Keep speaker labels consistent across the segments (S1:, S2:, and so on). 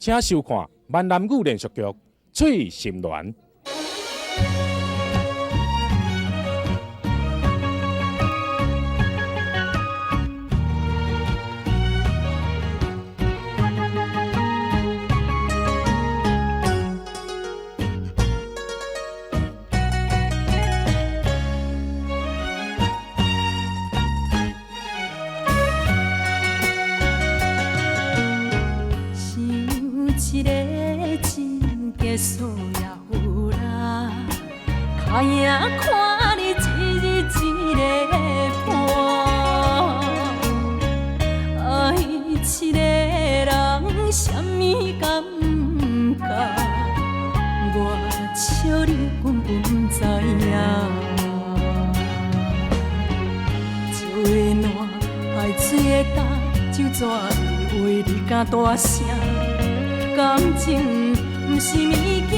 S1: 请收看闽南语连续剧《翠心鸾》。
S2: 一个真结束也有啦，卡影看你一日一个伴，爱一个人什么感觉？我笑你根本不知影。石的烂，海水的干，酒泉的话你敢大声？感情不是物件，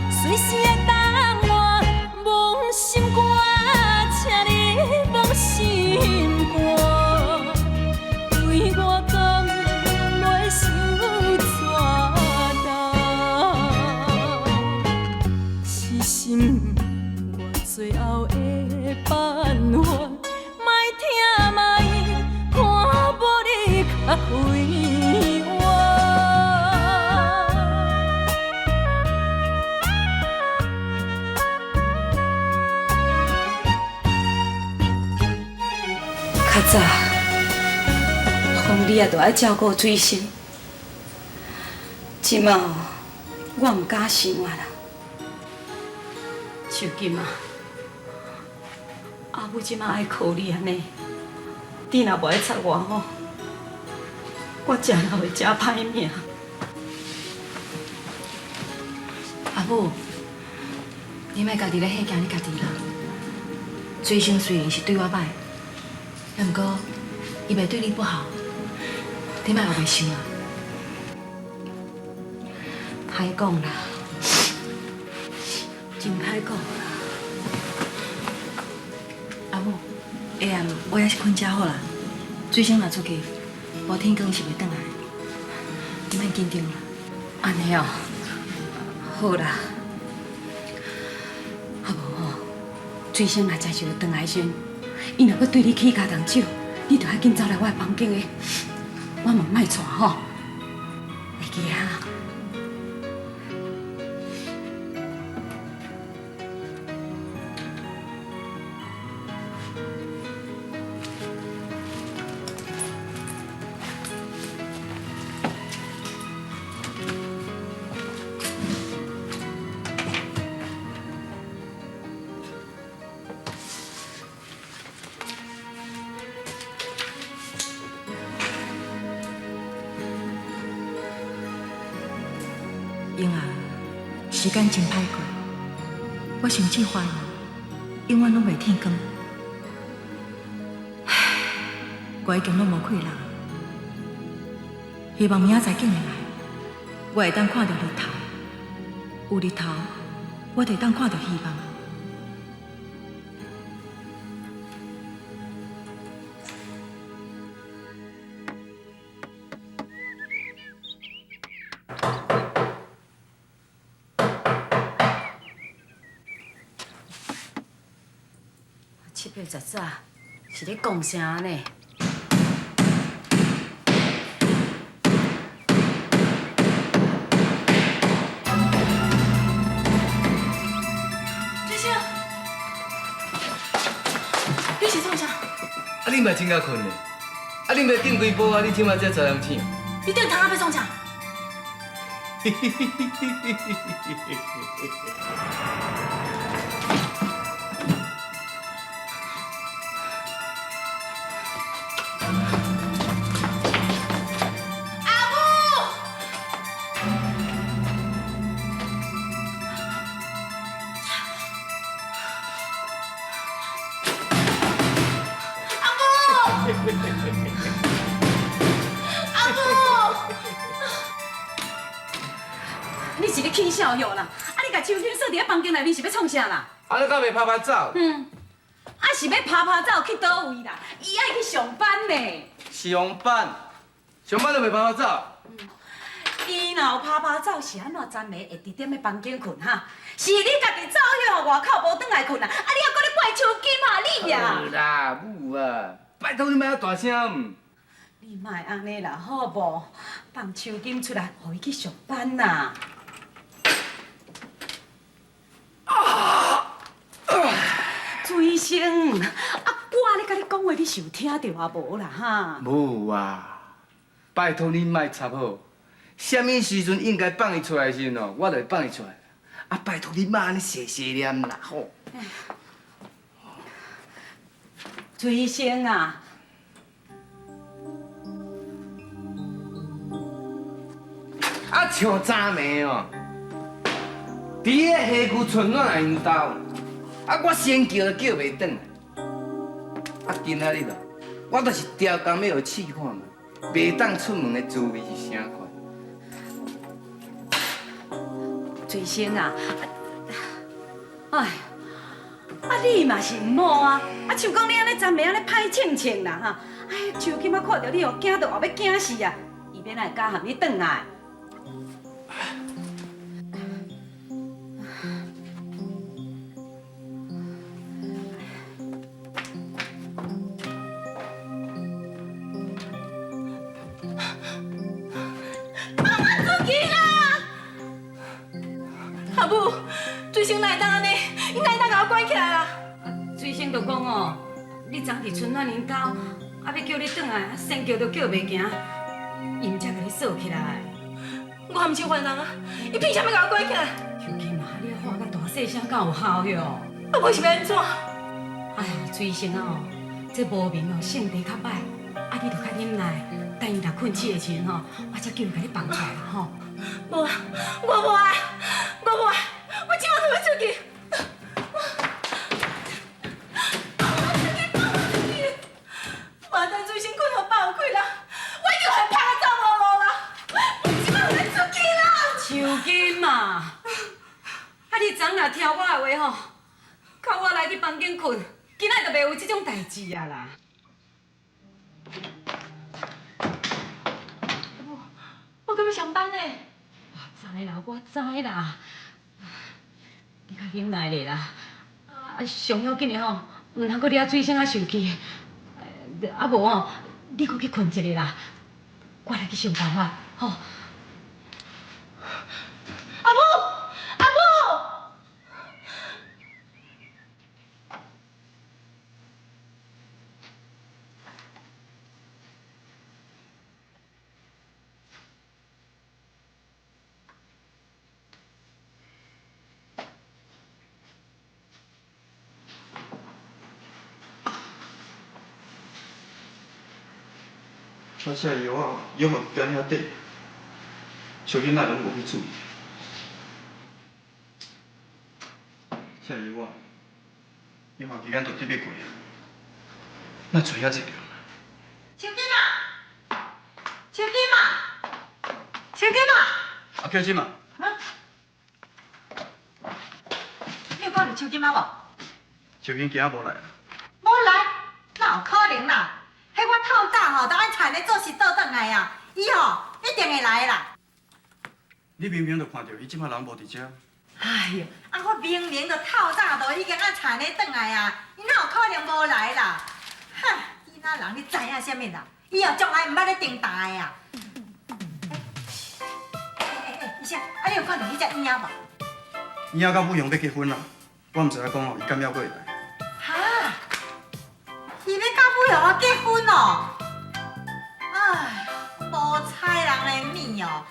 S2: 随时会当换。忘心肝，请你忘心肝，对我敢袂想怎样？是心我最后的办法，莫听莫看无你较快活。
S3: 较早，红你也着爱照顾水生，即马我唔敢想啊啦。就今啊，阿母即马爱靠你安尼，你若无爱插我吼，我真也会真歹命。阿母，你莫家己咧吓惊你家己啦。水生虽然是对我歹。毋过，伊袂对你不好，你莫后袂想啊。歹讲啦，真歹讲啦。阿母，下暗我也是困才好啦。水生若出去，无天光是袂转来。你莫紧张啦。安尼哦，好啦。啊无吼，水生若再想转来时，伊若要对你起家动手，你着要紧走来我的房间的，我嘛莫带吼，会记啊？英啊，时间真歹过，我想这番永远拢袂天光。唉，我已经拢无气力，希望明仔载紧来，我会当看到日头。有日头，我就当看到希望。7月10早是咧讲啥呢？水生，你是创啥？
S4: 啊，你嘛真甲困呢？啊，你咪顶几步啊？你即马才知影醒？
S3: 你顶头要创啥？
S2: 阿母，
S3: 你是咧起笑药啦？啊，你甲秋天锁伫咧房间内面是要创啥啦？
S4: 啊，你敢袂拍拍走？
S3: 啊是要拍拍走去倒位啦？伊爱去上班呢。
S4: 上班，上班就袂拍拍走？
S5: 你若有拍拍走，是安怎昨暝会伫踮咧房间困哈？是你家己走向外口无转来困啊？啊，你还搁咧怪手机嘛？你呀！
S4: 好啦，母啊，拜托你莫遐大声。
S5: 你莫安尼啦，好无？放手金出来，互伊去上班啦。朱医生，我咧甲你讲话，你是有听到啊无啦哈？
S4: 母啊，拜托你莫插好，什么时阵应该放伊出来的时阵哦，我就会放伊出来。啊，拜托你莫安尼细细念啦，吼。
S5: 朱医生啊，
S4: 啊，像昨暝哦，伫个虾区春暖因兜，啊，我先叫都叫袂转来。啊，今仔日哦，我就是雕工要去试看嘛，袂当出门的滋味是啥款？
S5: 朱医生啊，哎。啊，你嘛是唔好啊！啊，像讲你安尼昨暝安尼歹清清啦哈！哎，手今仔看到你哦，惊到后要惊死啊！伊免来加含你转来。帮我出去啦！阿母，最先来当安尼？你哪会甲我关起来啦？水仙就讲哦，你昨伫春暖林兜，啊要叫你转来，先叫都叫袂行，伊毋才甲你锁起来。我毋是犯人啊，伊凭啥物甲我关起来？求金啊，你话甲大细声敢有效哟？啊，我是要安怎？哎呀，水仙啊，这无明哦，性地较歹，啊你着较忍耐，等伊若困醒的时阵吼，我才叫伊甲你放出来啦吼。无啊，我无爱，我即马就要出去。万旦水仙困互爆开啦，我又会拍走无路啦，我即摆要出去啦！手金嘛，啊你昨若听我的话吼，靠我来去房间困，今仔就袂有这种代志啊啦。我今要上班呢。我知啦，我知啦，你较忍耐咧啦。啊，上要紧的吼，唔通搁掠水仙啊受气。啊无哦，你搁去困一下啦，我来去想办法，吼。阿母，阿母，
S6: 我这药啊，药嘛变遐短，小囡仔拢无去注意。这药啊，药嘛期间就得要过啊，那找遐济着。
S5: 小金嘛，小金嘛，小金嘛，
S6: 啊，叫什么？
S5: 你有看到小金妈无？
S6: 小金今仔无来啊。
S7: 无来，哪有可能啦？迄我透早吼，都按田咧做事倒转来啊，伊吼一定会来啦。
S6: 你明明就看到伊即摆人无伫遮。
S7: 哎呦，啊我明明就透早都已经按田咧转来啊，伊哪有可能无来啦？哼，伊那人你知影啥物啦？伊后将来毋捌咧顶大的啊。医生，啊你有看到迄只婴仔无？
S6: 婴仔甲母用要结婚啦，我毋知影讲吼，伊敢要过会来。
S7: 哈，伊要甲母用我结婚哦？哎，无彩人的命哦！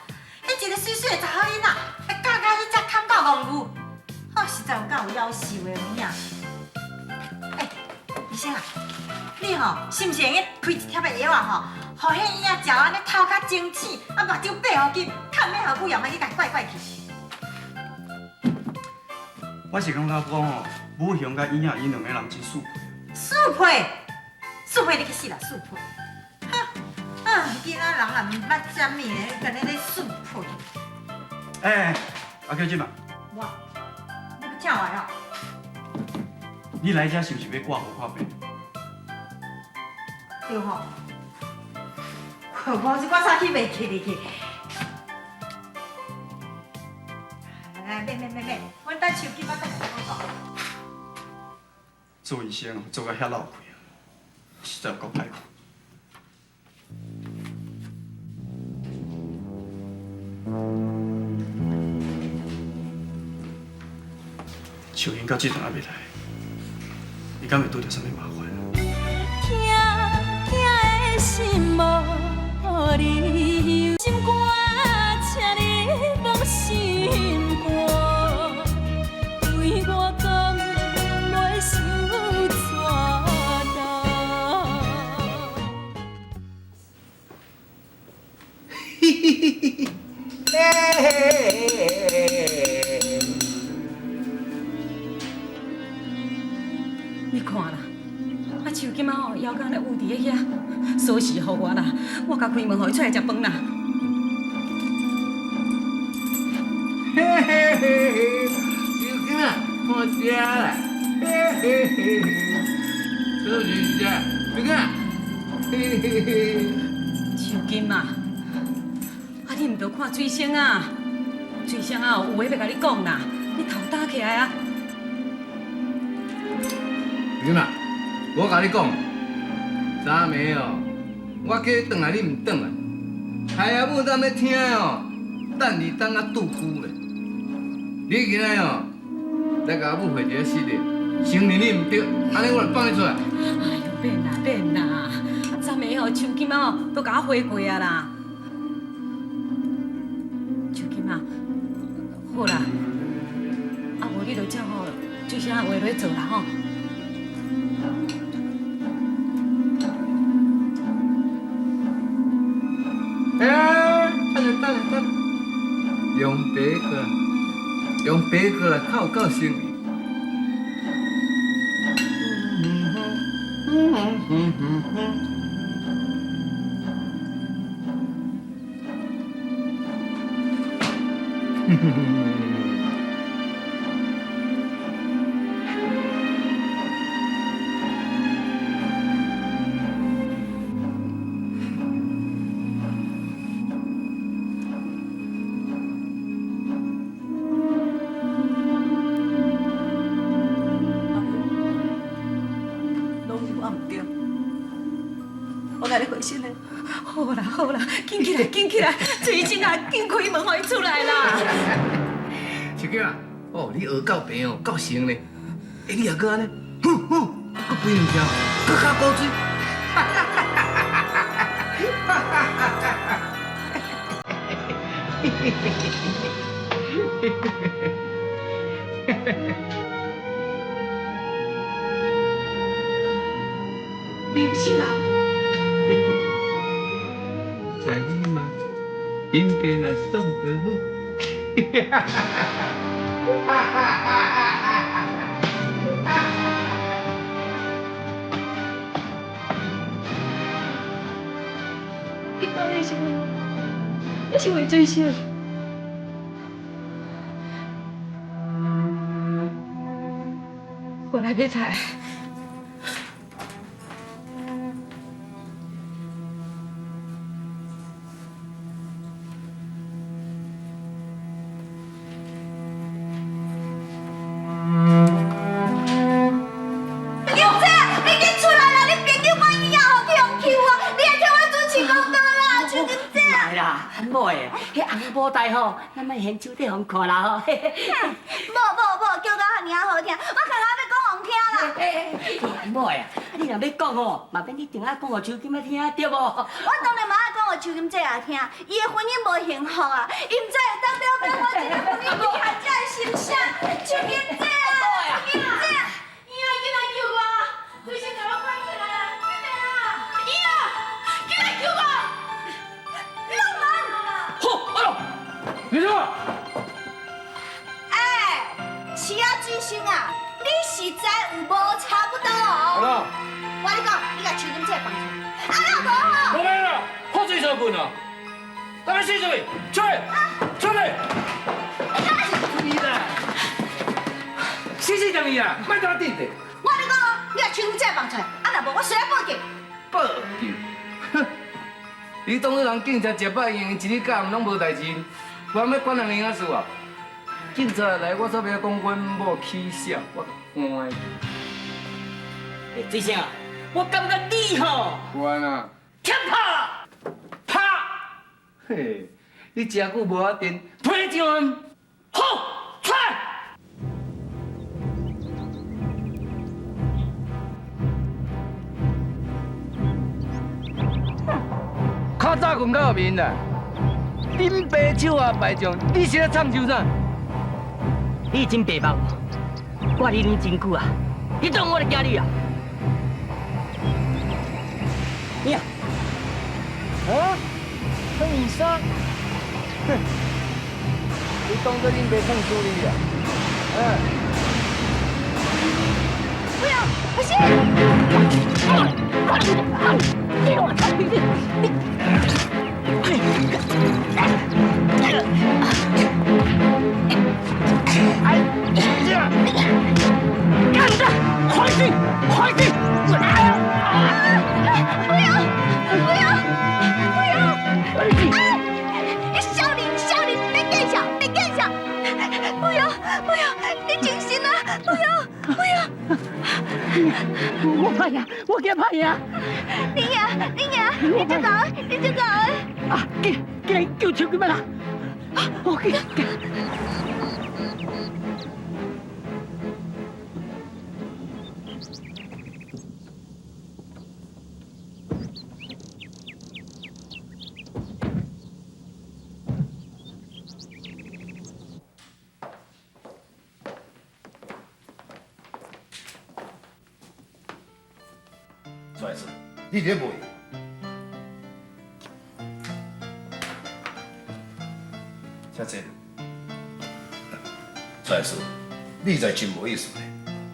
S7: 迄一个水水的查某囡仔，会嫁甲迄只砍狗戆牛，实在有够有夭寿的有影。医生啊，你吼是毋是用开一贴的药啊吼，互迄婴仔食安尼头较精醒，啊目睭闭好紧，较免互母用安去甲怪怪去。
S6: 我是感觉讲吼，母熊甲婴仔因两个人真速配。
S7: 速配，速配你去死啦！速配，啊，囡仔人也毋捌啥物的，干那咧速配。
S6: 哎，阿叫什么？
S7: 我，你要请我哦？
S6: 你来遮是毋是要挂号看病？
S7: 对吼，我是我早起袂记入去。免，阮等手机，我等你讲。
S6: 做医生做到遐老气啊，实在够歹看。秀英到这阵还袂来，伊敢会拄着啥物麻烦？
S2: 痛的心无理由，心肝，请你放心肝，对我讲袂想怎
S5: 你看啦，手今仔哦，腰杆咧捂伫咧遐，锁匙互我啦，我甲开门，互伊出来食饭啦。
S4: 嘿嘿嘿嘿，小囡仔，我食啦，嘿嘿嘿嘿，做啥食？小囡仔，嘿嘿嘿。
S5: 手金啊，你毋着看水星啊？水星啊，有话要甲你讲啦，你头打起来啊！
S4: 小囡仔，我甲你讲，昨暝哦，我叫你转来，你毋转来，害阿母踮咧听哦，等2等啊拄久咧。你今仔哦，来甲阿母回一个信咧，承认你毋对，安尼我就放你出来。
S5: 哎呦，免啦，昨暝哦，手金哦，都甲我回过啊啦。手金啊，好啦，啊无你就照吼水星的话落做啦吼。
S4: 等下，用白过来，较有够生意。
S5: 我甲你回信咧。好啦，紧起来，水晶啊，紧开门，互伊出来啦。
S4: 小囡仔，哦，你学够平哦，够成咧。你也搁安尼，搁飞两声，搁较高水。
S5: 你不是啦。
S4: 在你嘛，应该来送得好。
S5: 你当然是为水星。我来买菜。
S8: 迄红布袋吼，咱莫掀手底互看啦吼。
S7: 无，叫到遐尔好听，我刚刚要讲互听啦。
S8: 某的啊，你若要讲吼，嘛免你定仔讲互秋金仔听对无？
S7: 我当然嘛爱讲互秋金姐也听，伊的婚姻无幸福啊，伊毋知会当了解我这个婚姻厉害者的心声。秋金姐啊，秋金姐，伊啊，进来救我，最先甲我关起来啊，进来啊，伊啊，进来救我，浪漫。
S4: 好，哎呦，你什么？
S7: 是啊，水星啊，你实在有无差不多哦。
S4: 好，
S7: 我跟你讲，你甲秋金姐放出，啊，那无好。
S4: 无免啦，喝水烧棍啊！咱们洗出去，出去，出去！你啦，洗等伊啊，莫在我顶地。
S7: 我跟你讲哦，你甲秋金姐放出来，啊，若无我随便报警。
S4: 报警？哼！你当作人警察食饱用，一日到晚拢无代志，我要管人闲仔事啊？警察来，我做要讲阮某起笑，我换。
S8: 水星啊，我感觉你吼，
S4: 关啊！
S8: 欠拍，
S4: 拍！嘿，你真久无阿电，推上好菜。较早困到后面啦，恁爸手下败将，你是咧创啥啥？
S8: 你已经白目，我离你真久啊，你当我咧惊你啊？你啊，
S4: 啊？穿衣裳？哼！你当作恁爸创主力啊？
S5: 不要，不行！
S8: 我怕呀，我惊怕呀！
S5: 你就走，你就走。
S8: 啊，给来救手机嘛啦！啊，我给。
S9: 出来说，你伫咧卖？
S6: 小姐，
S9: 出来说，你才真无意思咧。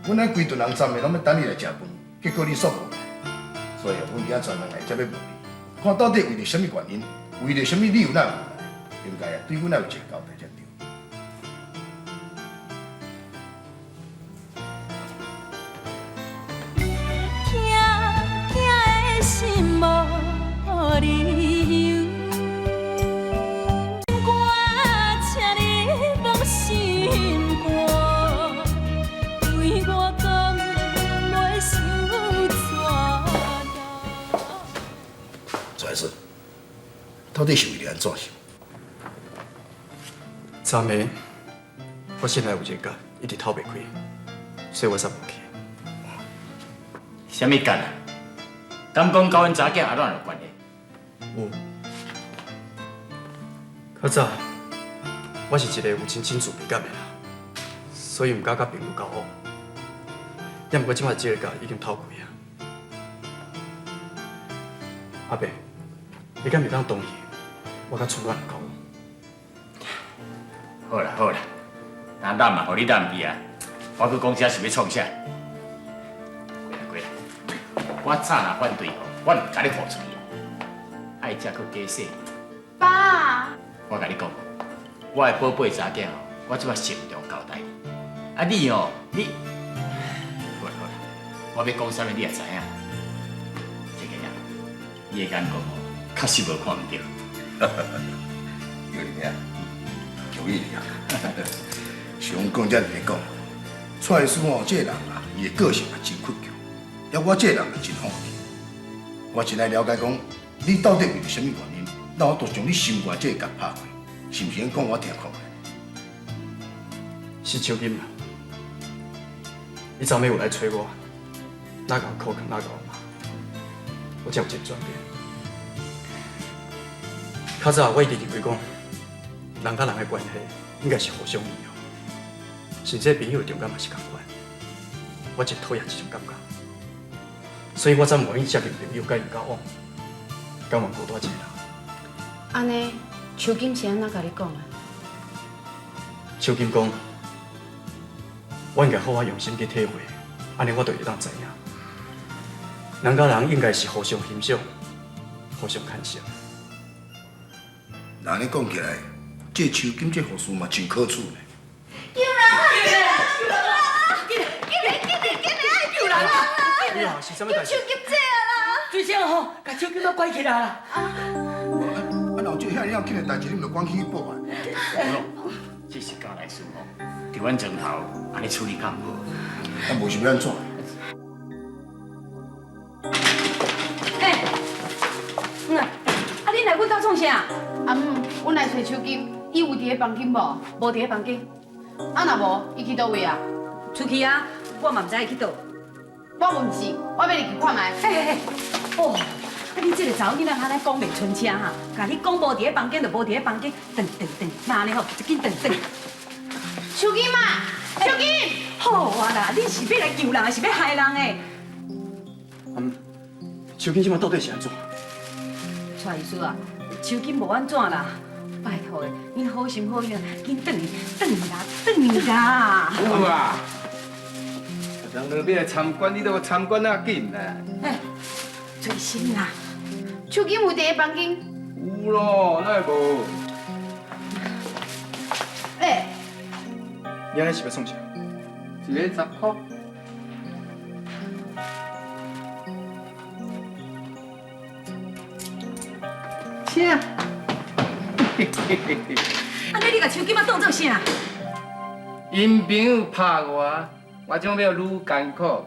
S9: 阮咱规顿人站的拢要等你来食饭，结果你煞无来，所以阮今仔专门来这要问你，看到底为着什么原因，为着什么理由咱有来，应该对阮也有一个交代才对。
S2: 心无理由，我请你放心肝，对我讲袂想
S9: 出来说，到底是为着安怎想？
S6: 昨暝我心内有一个一直透袂开，所以我才无去。
S10: 什么干啊？敢讲甲阮查囝阿乱有关系？
S6: 有。较早我是一个有真正自卑感的人，所以毋敢甲朋友交往。也毋过即摆即个家已经透开啊。阿伯，你敢袂当同意我甲春兰交往？
S10: 好啦好啦，那揽嘛，互你揽去啊！我去讲啥是要创啥？过来，我早若反对吼，我唔甲你付出去啊！爱食佫加洗。
S5: 爸，
S10: 我甲你讲，我的宝贝查囝吼，我即摆慎重交代你。啊你吼，你好啦好啦，我要讲啥物你也知影。这个呀，你的眼光吼，确实无看唔到。
S9: 有理啊，有意啊。像讲遮尔来讲，蔡叔哦，这个人啊，伊的个性也真倔强，要我这个人也真放弃。我真爱了解讲，你到底为着什么原因，让我都将你心肝这个结拍开，是毋是讲我听看看？
S6: 是秋金啊！伊昨暝有来找我，哪个口肯哪个骂，我才有一个转变。较早我一直认为讲，人甲人的关系应该是互相利用，甚至朋友的重感嘛是共款。我真讨厌这种感觉，所以我才唔愿意接近朋友甲伊交往，甘愿孤单一个人。
S3: 安尼，秋金是安怎甲你讲的？
S6: 秋金讲，我应该好好用心去体会，安尼我就会当知影，人甲人应该是互相欣赏、互相看惜。
S9: 那安尼讲起来，这秋金这护士嘛真可处呢。
S6: 哎呀，是啥物代志？
S8: 水星吼，把手机都关起来啦。
S9: 若有这遐样紧的代志，你唔着赶紧去报啊！
S10: 这是交代事哦，伫阮庄头安尼处理较唔好。
S9: 啊，无想要安怎？
S5: 啊，你来阮家创啥？
S11: 阿母，阮来找手金，伊有伫咧房间无？
S5: 无伫咧房间，
S11: 啊，若无，伊去倒位啊？
S5: 出去啊！我嘛唔知伊去倒。
S11: 我问是，我要入去看卖。
S5: 哦，啊，你这个查某囡仔安尼讲袂春车哈，甲你讲无伫咧房间就无伫咧房间，顿，那安尼吼，一紧顿。
S11: 手金嘛，手金。
S5: 好啊啦，你是要来救人，还是要害人诶？
S6: 手金即马到底是安怎？
S5: 蔡医师啊，手紧无安怎啦，拜托诶，恁好心好意啊，紧转啦。
S4: 有啊，人要来参观，你都要参观啊紧啦。
S5: 最新啦，
S11: 手金有伫咧房间。
S4: 有咯，哪会无？
S6: 你安尼是要创啥？
S4: 一个10块。请。
S5: 安尼你甲手机嘛当做啥？
S4: 因朋友拍我，我怎要愈艰苦？